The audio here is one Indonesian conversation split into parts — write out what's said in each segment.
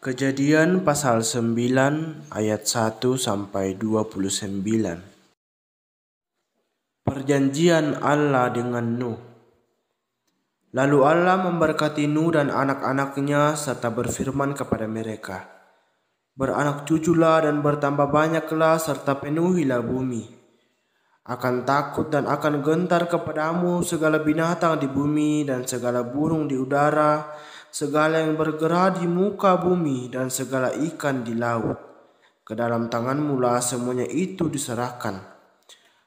Kejadian pasal 9 ayat 1 sampai 29. Perjanjian Allah dengan Nuh. Lalu Allah memberkati Nuh dan anak-anaknya serta berfirman kepada mereka, "Beranak cuculah dan bertambah banyaklah serta penuhilah bumi. Akan takut dan akan gentar kepadamu segala binatang di bumi dan segala burung di udara, segala yang bergerak di muka bumi dan segala ikan di laut. Ke dalam tanganmu lah semuanya itu diserahkan.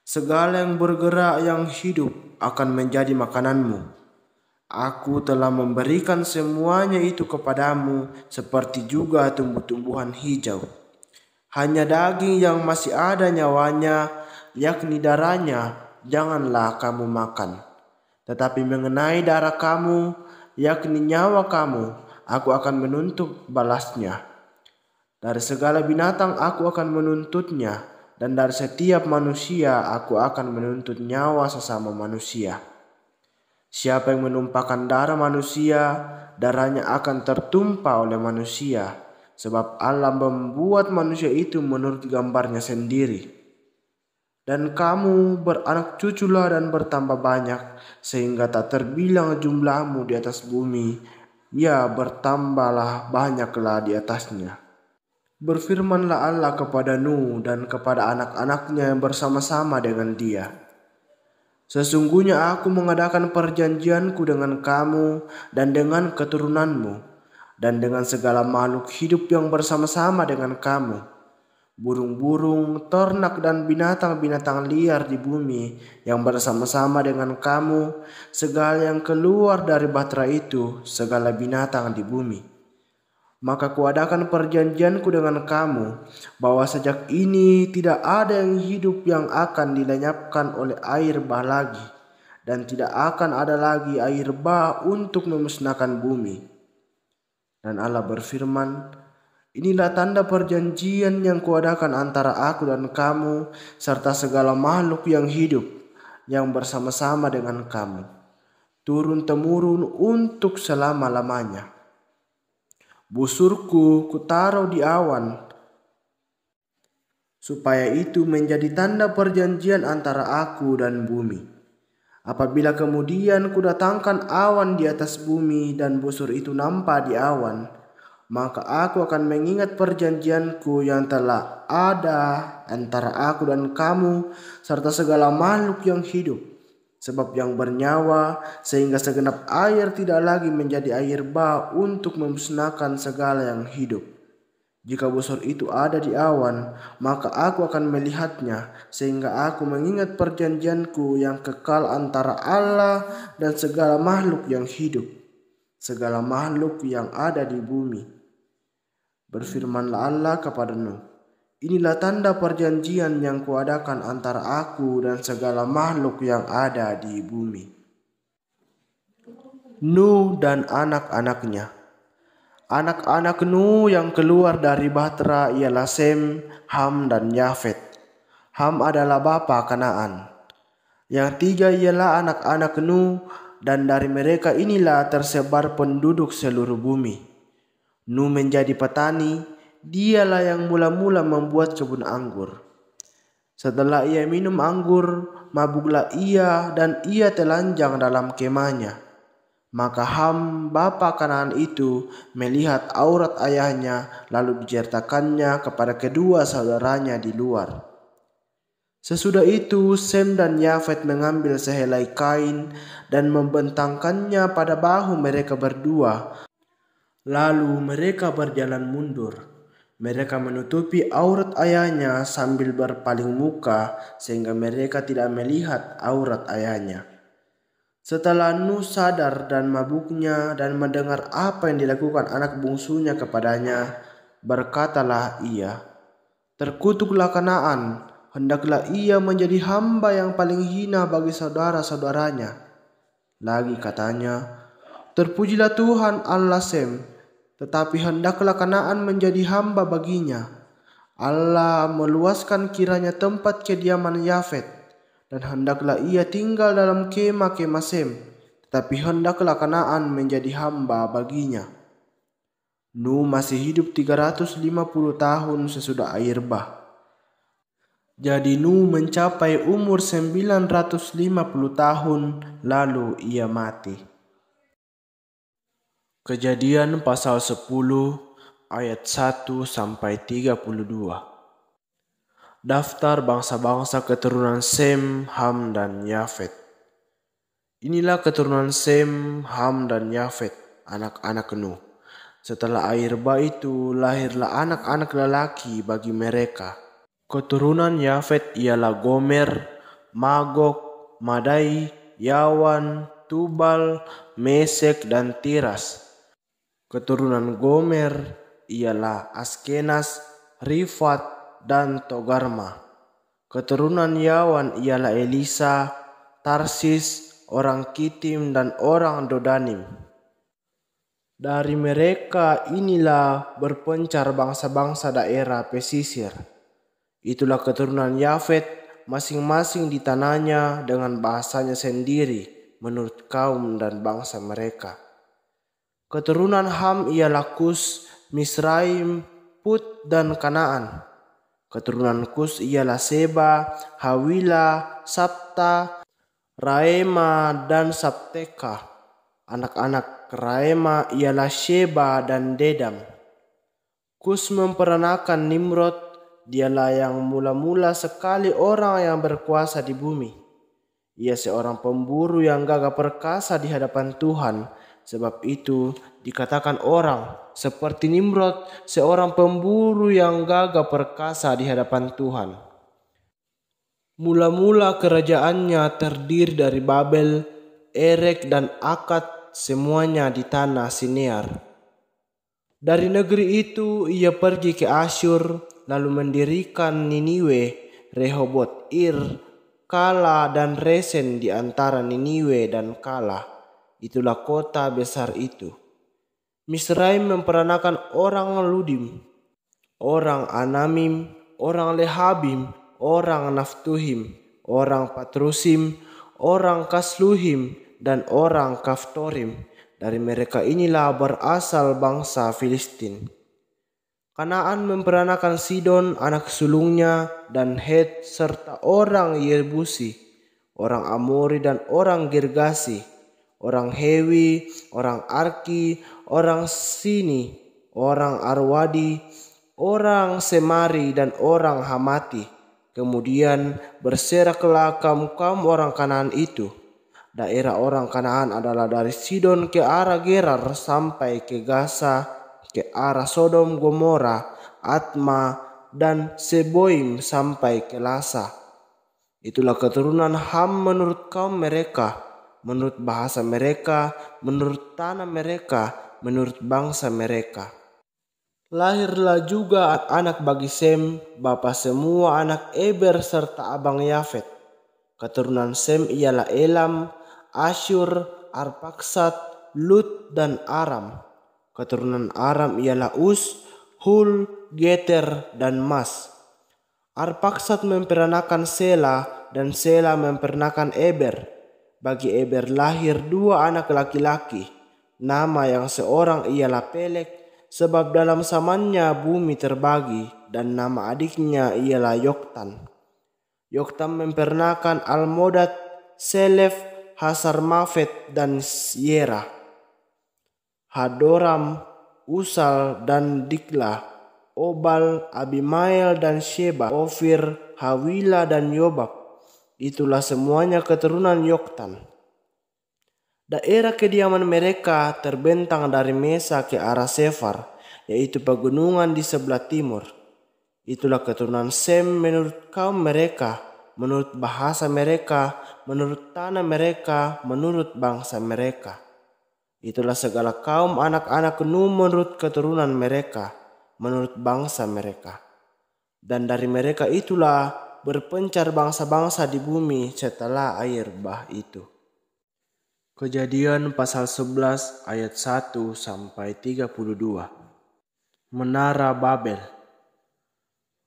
Segala yang bergerak yang hidup akan menjadi makananmu. Aku telah memberikan semuanya itu kepadamu seperti juga tumbuh-tumbuhan hijau. Hanya daging yang masih ada nyawanya, yakni darahnya, janganlah kamu makan. Tetapi mengenai darah kamu, yakni nyawa kamu, aku akan menuntut balasnya. Dari segala binatang aku akan menuntutnya, dan dari setiap manusia aku akan menuntut nyawa sesama manusia. Siapa yang menumpahkan darah manusia, darahnya akan tertumpah oleh manusia, sebab Allah membuat manusia itu menurut gambarnya sendiri. Dan kamu beranak cuculah dan bertambah banyak, sehingga tak terbilang jumlahmu di atas bumi, ya bertambahlah banyaklah di atasnya." Berfirmanlah Allah kepada Nuh dan kepada anak-anaknya yang bersama-sama dengan dia, "Sesungguhnya aku mengadakan perjanjianku dengan kamu dan dengan keturunanmu, dan dengan segala makhluk hidup yang bersama-sama dengan kamu, burung-burung, ternak dan binatang-binatang liar di bumi yang bersama-sama dengan kamu, segala yang keluar dari bahtera itu, segala binatang di bumi. Maka kuadakan perjanjianku dengan kamu, bahwa sejak ini tidak ada yang hidup yang akan dilenyapkan oleh air bah lagi, dan tidak akan ada lagi air bah untuk memusnahkan bumi." Dan Allah berfirman, "Inilah tanda perjanjian yang kuadakan antara aku dan kamu, serta segala makhluk yang hidup, yang bersama-sama dengan kamu, turun-temurun untuk selama-lamanya. Busurku kutaruh di awan, supaya itu menjadi tanda perjanjian antara aku dan bumi. Apabila kemudian kudatangkan awan di atas bumi dan busur itu nampak di awan, maka aku akan mengingat perjanjianku yang telah ada antara aku dan kamu serta segala makhluk yang hidup, sebab yang bernyawa, sehingga segenap air tidak lagi menjadi air bah untuk memusnahkan segala yang hidup. Jika busur itu ada di awan, maka aku akan melihatnya, sehingga aku mengingat perjanjianku yang kekal antara Allah dan segala makhluk yang hidup, segala makhluk yang ada di bumi." Berfirmanlah Allah kepada Nuh, "Inilah tanda perjanjian yang kuadakan antara aku dan segala makhluk yang ada di bumi." Nuh dan anak-anaknya. Anak-anak Nuh yang keluar dari bahtera ialah Sem, Ham, dan Yafet. Ham adalah bapa Kanaan. Yang tiga ialah anak-anak Nuh, dan dari mereka inilah tersebar penduduk seluruh bumi. Nuh menjadi petani, dialah yang mula-mula membuat kebun anggur. Setelah ia minum anggur, mabuklah ia dan ia telanjang dalam kemahnya. Maka Ham, bapa Kanaan itu, melihat aurat ayahnya, lalu diceritakannya kepada kedua saudaranya di luar. Sesudah itu Sem dan Yafet mengambil sehelai kain dan membentangkannya pada bahu mereka berdua. Lalu mereka berjalan mundur. Mereka menutupi aurat ayahnya sambil berpaling muka, sehingga mereka tidak melihat aurat ayahnya. Setelah Nuh sadar dan mabuknya dan mendengar apa yang dilakukan anak bungsunya kepadanya, berkatalah ia, "Terkutuklah Kanaan, hendaklah ia menjadi hamba yang paling hina bagi saudara-saudaranya." Lagi katanya, "Terpujilah Tuhan Allah Sem, tetapi hendaklah Kanaan menjadi hamba baginya. Allah meluaskan kiranya tempat kediaman Yafet, dan hendaklah ia tinggal dalam kemah-kemah Sem, tetapi hendaklah Kanaan menjadi hamba baginya." Nuh masih hidup 350 tahun sesudah air bah. Jadi Nuh mencapai umur 950 tahun lalu ia mati. Kejadian pasal 10 ayat 1 sampai 32. Daftar bangsa-bangsa keturunan Sem, Ham, dan Yafet. Inilah keturunan Sem, Ham, dan Yafet, anak-anak Nuh. Setelah air bah itu lahirlah anak-anak lelaki bagi mereka. Keturunan Yafet ialah Gomer, Magog, Madai, Yawan, Tubal, Mesek, dan Tiras. Keturunan Gomer ialah Askenas, Rifat, dan Togarma. Keturunan Yawan ialah Elisa, Tarsis, orang Kitim, dan orang Dodanim. Dari mereka inilah berpencar bangsa-bangsa daerah pesisir. Itulah keturunan Yafet, masing-masing di tanahnya dengan bahasanya sendiri menurut kaum dan bangsa mereka. Keturunan Ham ialah Kus, Misraim, Put, dan Kanaan. Keturunan Kus ialah Seba, Hawila, Sabta, Raema, dan Sabteka. Anak-anak Raema ialah Sheba dan Dedam. Kus memperanakan Nimrod. Dialah yang mula-mula sekali orang yang berkuasa di bumi. Ia seorang pemburu yang gagah perkasa di hadapan Tuhan. Sebab itu dikatakan orang seperti Nimrod, seorang pemburu yang gagah perkasa di hadapan Tuhan. Mula-mula kerajaannya terdiri dari Babel, Erek, dan Akad, semuanya di tanah Sinear. Dari negeri itu ia pergi ke Asyur, lalu mendirikan Niniwe, Rehobot, Ir, Kala, dan Resen di antara Niniwe dan Kala. Itulah kota besar itu. Misraim memperanakan orang Ludim, orang Anamim, orang Lehabim, orang Naftuhim, orang Patrusim, orang Kasluhim, dan orang Kaftorim. Dari mereka inilah berasal bangsa Filistin. Kanaan memperanakan Sidon, anak sulungnya, dan Het, serta orang Yebusi, orang Amori, dan orang Girgasi, orang Hewi, orang Arki, orang Sini, orang Arwadi, orang Semari, dan orang Hamati. Kemudian berseraklah kaum orang Kanaan itu. Daerah orang Kanaan adalah dari Sidon ke arah Gerar sampai ke Gaza, ke arah Sodom, Gomora, Atma, dan Seboim sampai ke Lasa. Itulah keturunan Ham menurut kaum mereka, menurut bahasa mereka, menurut tanah mereka, menurut bangsa mereka. Lahirlah juga anak bagi Sem, bapa semua anak Eber serta abang Yafet. Keturunan Sem ialah Elam, Asyur, Arpaksad, Lut, dan Aram. Keturunan Aram ialah Us, Hul, Geter, dan Mas. Arpaksad memperanakan Sela, dan Sela memperanakan Eber. Bagi Eber lahir dua anak laki-laki. Nama yang seorang ialah Pelek, sebab dalam zamannya bumi terbagi, dan nama adiknya ialah Yoktan. Yoktan memperanakan Almodad, Selef, Hasarmafet, dan Yerah. Hadoram, Usal, dan Diklah, Obal, Abimael, dan Sheba, Ofir, Hawila, dan Yobab. Itulah semuanya keturunan Yoktan. Daerah kediaman mereka terbentang dari Mesa ke arah Sefar, yaitu pegunungan di sebelah timur. Itulah keturunan Sem menurut kaum mereka, menurut bahasa mereka, menurut tanah mereka, menurut bangsa mereka. Itulah segala kaum anak-anak Nuh menurut keturunan mereka, menurut bangsa mereka. Dan dari mereka itulah berpencar bangsa-bangsa di bumi setelah air bah itu. Kejadian pasal 11 ayat 1 sampai 32. Menara Babel.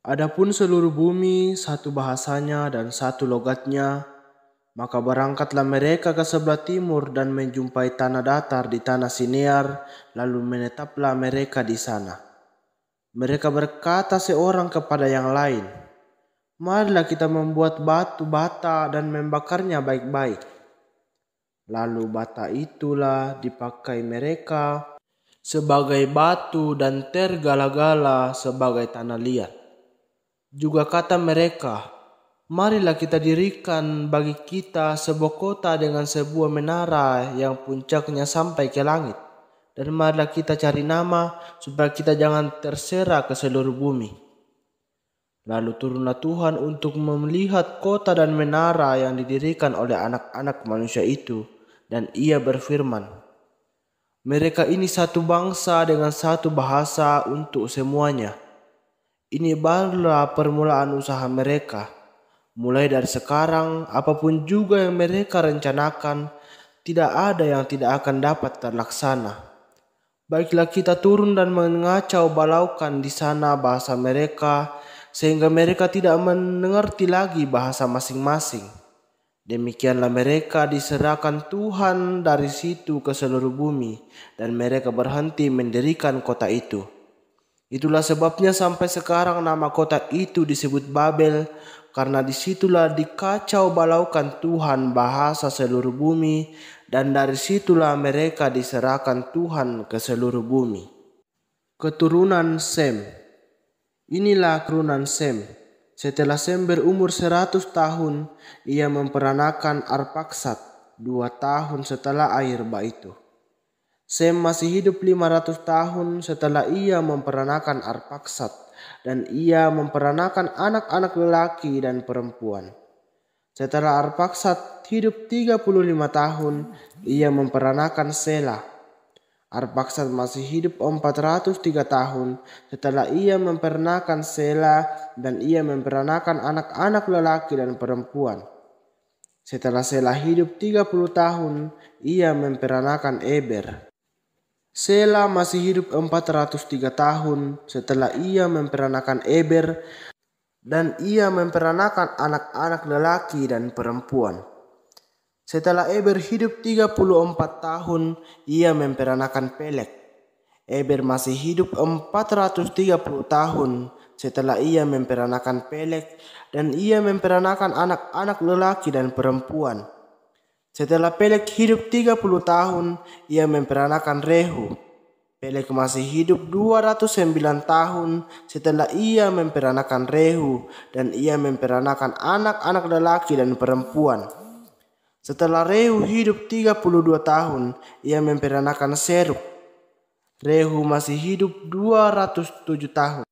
Adapun seluruh bumi satu bahasanya dan satu logatnya, Maka berangkatlah mereka ke sebelah timur dan menjumpai tanah datar di tanah Sinear, lalu menetaplah mereka di sana. Mereka berkata seorang kepada yang lain, "Marilah kita membuat batu bata dan membakarnya baik-baik." Lalu bata itulah dipakai mereka sebagai batu dan tergala-gala sebagai tanah liat. Juga kata mereka, "Marilah kita dirikan bagi kita sebuah kota dengan sebuah menara yang puncaknya sampai ke langit. Dan marilah kita cari nama supaya kita jangan terserak ke seluruh bumi." Lalu turunlah Tuhan untuk melihat kota dan menara yang didirikan oleh anak-anak manusia itu. Dan ia berfirman, "Mereka ini satu bangsa dengan satu bahasa untuk semuanya. Ini barulah permulaan usaha mereka. Mulai dari sekarang, apapun juga yang mereka rencanakan, tidak ada yang tidak akan dapat terlaksana. Baiklah kita turun dan mengacau balaukan di sana bahasa mereka, sehingga mereka tidak mengerti lagi bahasa masing-masing. Demikianlah mereka diserahkan Tuhan dari situ ke seluruh bumi, dan mereka berhenti mendirikan kota itu. Itulah sebabnya sampai sekarang nama kota itu disebut Babel, karena disitulah dikacau balaukan Tuhan bahasa seluruh bumi, dan dari situlah mereka diserahkan Tuhan ke seluruh bumi. Keturunan Sem. Inilah keturunan Sem. Setelah Sem berumur 100 tahun, ia memperanakan Arpaksad 2 tahun setelah air bah itu. Sem masih hidup 500 tahun setelah ia memperanakan Arpaksad, dan ia memperanakan anak-anak lelaki dan perempuan. Setelah Arpaksad hidup 35 tahun, ia memperanakan Sela. Arpaksad masih hidup 403 tahun setelah ia memperanakan Sela, dan ia memperanakan anak-anak lelaki dan perempuan. Setelah Sela hidup 30 tahun, ia memperanakan Eber. Sela masih hidup 403 tahun setelah ia memperanakan Eber, dan ia memperanakan anak-anak lelaki dan perempuan. Setelah Eber hidup 34 tahun, ia memperanakan Pelek. Eber masih hidup 430 tahun setelah ia memperanakan Pelek, dan ia memperanakan anak-anak lelaki dan perempuan. Setelah Pelek hidup 30 tahun, ia memperanakan Rehu. Pelek masih hidup 209 tahun setelah ia memperanakan Rehu, dan ia memperanakan anak-anak lelaki dan perempuan. Setelah Rehu hidup 32 tahun, ia memperanakan Seruk. Rehu masih hidup 207 tahun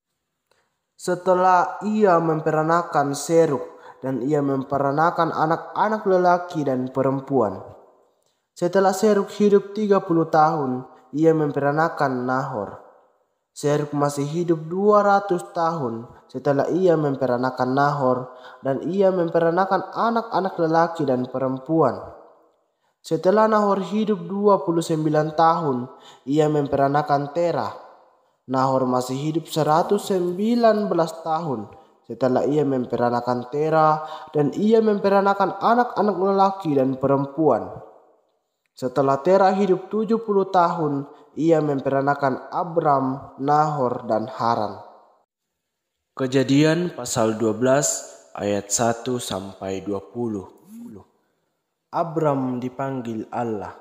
setelah ia memperanakan Seruk, dan ia memperanakan anak-anak lelaki dan perempuan. Setelah Seruk hidup 30 tahun, ia memperanakan Nahor. Seruk masih hidup 200 tahun setelah ia memperanakan Nahor, dan ia memperanakan anak-anak lelaki dan perempuan. Setelah Nahor hidup 29 tahun, ia memperanakan Terah. Nahor masih hidup 119 tahun setelah ia memperanakan Terah, dan ia memperanakan anak-anak lelaki dan perempuan. Setelah Terah hidup 70 tahun, ia memperanakan Abram, Nahor, dan Haran. Kejadian pasal 12 ayat 1-20. Abram dipanggil Allah.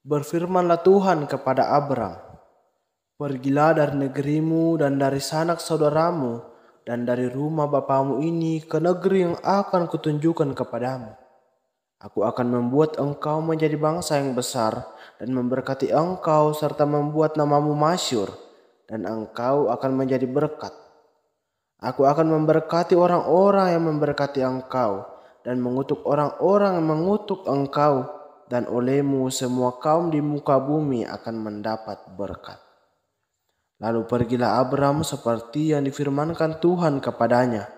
Berfirmanlah Tuhan kepada Abram, "Pergilah dari negerimu dan dari sanak saudaramu dan dari rumah bapamu ini ke negeri yang akan kutunjukkan kepadamu. Aku akan membuat engkau menjadi bangsa yang besar dan memberkati engkau serta membuat namamu masyhur, dan engkau akan menjadi berkat. Aku akan memberkati orang-orang yang memberkati engkau dan mengutuk orang-orang yang mengutuk engkau, dan olehmu semua kaum di muka bumi akan mendapat berkat." Lalu pergilah Abram seperti yang difirmankan Tuhan kepadanya,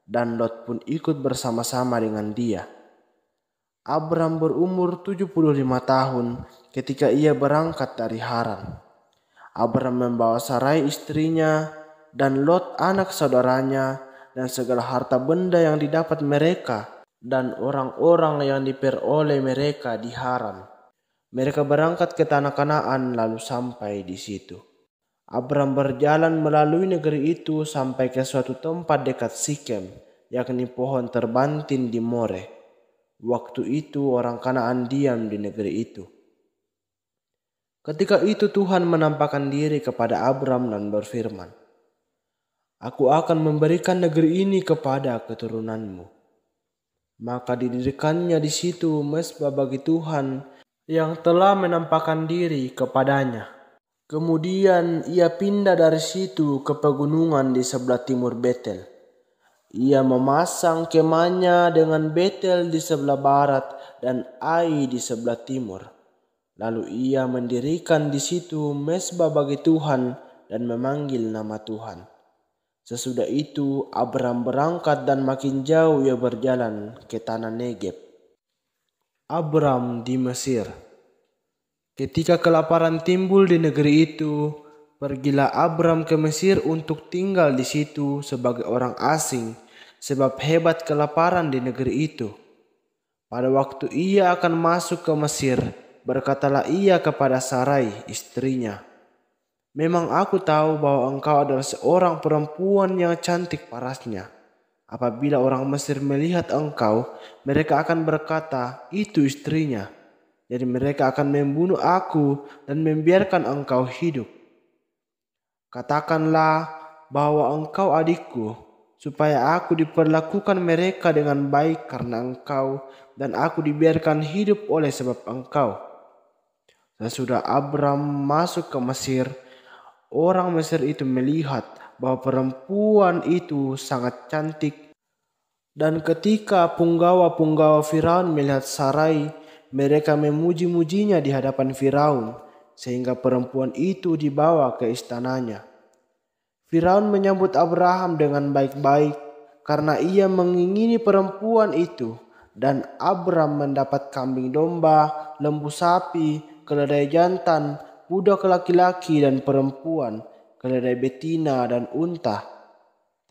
dan Lot pun ikut bersama-sama dengan dia. Abram berumur 75 tahun ketika ia berangkat dari Haran. Abram membawa Sarai istrinya dan Lot anak saudaranya dan segala harta benda yang didapat mereka, dan orang-orang yang diperoleh mereka di Haran. Mereka berangkat ke tanah Kanaan lalu sampai di situ. Abram berjalan melalui negeri itu sampai ke suatu tempat dekat Sikem, yakni pohon terbantin di More. Waktu itu orang Kanaan diam di negeri itu. Ketika itu Tuhan menampakkan diri kepada Abram dan berfirman, "Aku akan memberikan negeri ini kepada keturunanmu." Maka didirikannya di situ mezbah bagi Tuhan yang telah menampakkan diri kepadanya. Kemudian ia pindah dari situ ke pegunungan di sebelah timur Betel. Ia memasang kemahnya dengan Betel di sebelah barat dan Ai di sebelah timur. Lalu ia mendirikan di situ mezbah bagi Tuhan dan memanggil nama Tuhan. Sesudah itu Abram berangkat dan makin jauh ia berjalan ke tanah Negeb. Abram di Mesir. Ketika kelaparan timbul di negeri itu, pergilah Abram ke Mesir untuk tinggal di situ sebagai orang asing, sebab hebat kelaparan di negeri itu. Pada waktu ia akan masuk ke Mesir, berkatalah ia kepada Sarai, istrinya, "Memang aku tahu bahwa engkau adalah seorang perempuan yang cantik parasnya. Apabila orang Mesir melihat engkau, mereka akan berkata, 'Itu istrinya.' Jadi mereka akan membunuh aku dan membiarkan engkau hidup. Katakanlah bahwa engkau adikku, supaya aku diperlakukan mereka dengan baik karena engkau, dan aku dibiarkan hidup oleh sebab engkau." Sesudah Abram masuk ke Mesir, orang Mesir itu melihat bahwa perempuan itu sangat cantik. Dan ketika punggawa-punggawa Firaun melihat Sarai, mereka memuji-mujinya di hadapan Firaun, sehingga perempuan itu dibawa ke istananya. Firaun menyambut Abraham dengan baik-baik karena ia mengingini perempuan itu, dan Abram mendapat kambing domba, lembu sapi, keledai jantan, budak laki-laki dan perempuan, keledai betina dan unta.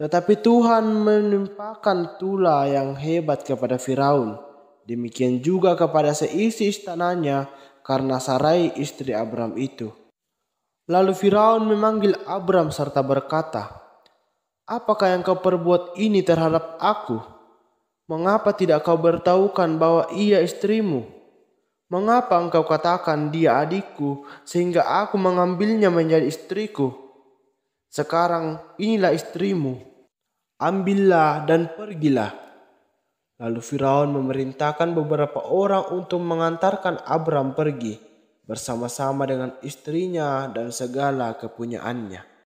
Tetapi Tuhan menimpakan tula yang hebat kepada Firaun. Demikian juga kepada seisi istananya karena Sarai istri Abram itu. Lalu Firaun memanggil Abram serta berkata, "Apakah yang kau perbuat ini terhadap aku? Mengapa tidak kau beritahukan bahwa ia istrimu? Mengapa engkau katakan dia adikku sehingga aku mengambilnya menjadi istriku? Sekarang inilah istrimu. Ambillah dan pergilah." Lalu Firaun memerintahkan beberapa orang untuk mengantarkan Abram pergi bersama-sama dengan istrinya dan segala kepunyaannya.